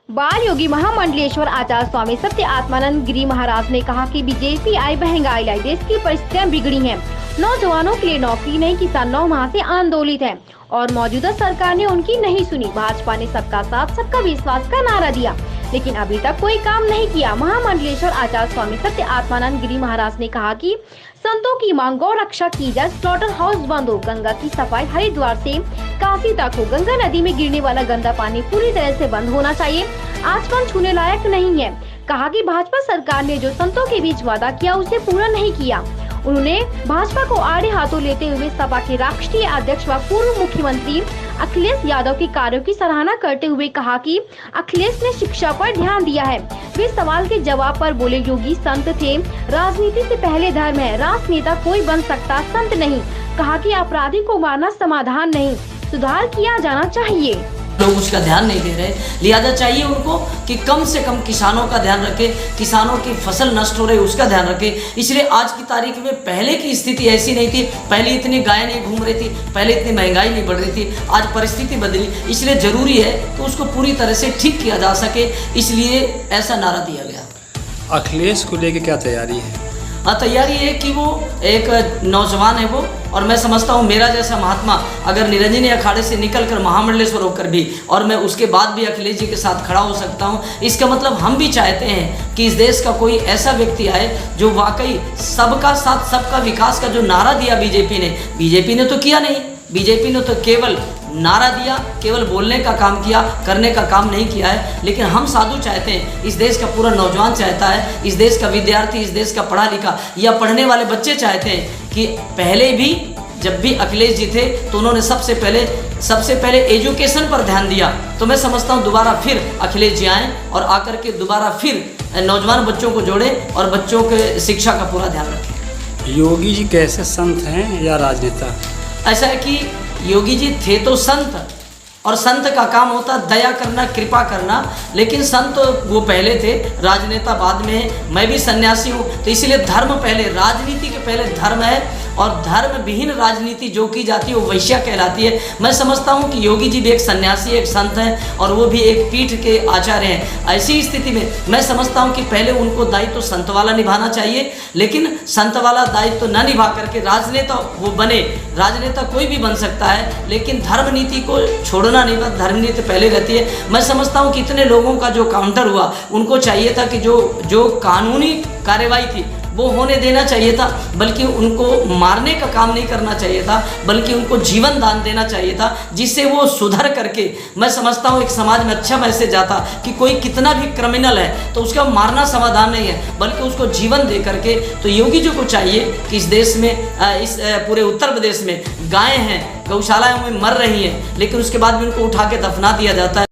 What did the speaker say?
बाल योगी महामंडलेश्वर आचार्य स्वामी सत्य आत्मानंद गिरी महाराज ने कहा कि बीजेपी आई महंगाई लाई, देश की परिस्थितियां बिगड़ी हैं। नौजवानों के लिए नौकरी नहीं, किसान 9 माह से आंदोलित है और मौजूदा सरकार ने उनकी नहीं सुनी। भाजपा ने सबका साथ सबका विश्वास का नारा दिया, लेकिन अभी तक कोई काम नहीं किया। महामंडलेश्वर आचार्य स्वामी सत्य आत्मानंद गिरी महाराज ने कहा कि संतों की मांग गौ रक्षा की जाए, स्लॉटर हाउस बंद हो, गंगा की सफाई हरिद्वार से काशी तक हो, गंगा नदी में गिरने वाला गंदा पानी पूरी तरह से बंद होना चाहिए, आसमान छूने लायक नहीं है। कहा कि भाजपा सरकार ने जो संतों के बीच वादा किया उसे पूरा नहीं किया। उन्होंने भाजपा को आड़े हाथों लेते हुए सपा के राष्ट्रीय अध्यक्ष व पूर्व मुख्यमंत्री अखिलेश यादव के कार्यों की सराहना करते हुए कहा कि अखिलेश ने शिक्षा पर ध्यान दिया है। वे सवाल के जवाब पर बोले, योगी संत थे, राजनीति से पहले धर्म है, राजनेता कोई बन सकता, संत नहीं। कहा कि अपराधी को मारना समाधान नहीं, सुधार किया जाना चाहिए। लोग उसका ध्यान नहीं दे रहे, लिहाजा चाहिए उनको कि कम से कम किसानों का ध्यान रखें, किसानों की फसल नष्ट हो रही उसका ध्यान रखें। इसलिए आज की तारीख में पहले की स्थिति ऐसी नहीं थी, पहले इतनी गायें नहीं घूम रही थी, पहले इतनी महंगाई नहीं बढ़ रही थी, आज परिस्थिति बदली। इसलिए जरूरी है कि उसको पूरी तरह से ठीक किया जा सके, इसलिए ऐसा नारा दिया गया। अखिलेश को लेकर क्या तैयारी है? तैयारी है कि वो एक नौजवान है वो, और मैं समझता हूँ मेरा जैसा महात्मा अगर निरंजनी अखाड़े से निकलकर महामंडलेश्वर होकर भी और मैं उसके बाद भी अखिलेश जी के साथ खड़ा हो सकता हूँ, इसका मतलब हम भी चाहते हैं कि इस देश का कोई ऐसा व्यक्ति आए जो वाकई सबका साथ सबका विकास का जो नारा दिया बीजेपी ने तो किया नहीं, बीजेपी ने तो केवल नारा दिया, केवल बोलने का काम किया, करने का काम नहीं किया है। लेकिन हम साधु चाहते हैं, इस देश का पूरा नौजवान चाहता है, इस देश का विद्यार्थी, इस देश का पढ़ा लिखा या पढ़ने वाले बच्चे चाहते हैं कि पहले भी जब भी अखिलेश जी थे तो उन्होंने सबसे पहले एजुकेशन पर ध्यान दिया। तो मैं समझता हूँ दोबारा फिर अखिलेश जी आएँ और आकर के दोबारा फिर नौजवान बच्चों को जोड़ें और बच्चों के शिक्षा का पूरा ध्यान रखें। योगी जी कैसे संत हैं या राजनेता? ऐसा है कि योगी जी थे तो संत, और संत का काम होता दया करना, कृपा करना, लेकिन संत वो पहले थे, राजनेता बाद में है। मैं भी सन्यासी हूँ, तो इसलिए धर्म पहले, राजनीति के पहले धर्म है, और धर्म विहीन राजनीति जो की जाती है वो वैश्या कहलाती है। मैं समझता हूँ कि योगी जी भी एक सन्यासी, एक संत हैं, और वो भी एक पीठ के आचार्य हैं। ऐसी स्थिति में मैं समझता हूँ कि पहले उनको दायित्व तो संत वाला निभाना चाहिए, लेकिन संत वाला दायित्व तो न निभा करके राजनेता वो बने। राजनेता कोई भी बन सकता है, लेकिन धर्म नीति को छोड़ना नहीं, बस धर्म नीति पहले रहती है। मैं समझता हूँ कि इतने लोगों का जो काउंटर हुआ, उनको चाहिए था कि जो कानूनी कार्रवाई थी वो होने देना चाहिए था, बल्कि उनको मारने का काम नहीं करना चाहिए था, बल्कि उनको जीवन दान देना चाहिए था, जिससे वो सुधर करके, मैं समझता हूँ एक समाज में अच्छा मैसेज आता कि कोई कितना भी क्रिमिनल है तो उसका मारना समाधान नहीं है, बल्कि उसको जीवन दे करके। तो योगी जी को चाहिए कि इस देश में, इस पूरे उत्तर प्रदेश में गायें हैं, गौशालाओं में मर रही हैं, लेकिन उसके बाद भी उनको उठा के दफना दिया जाता है।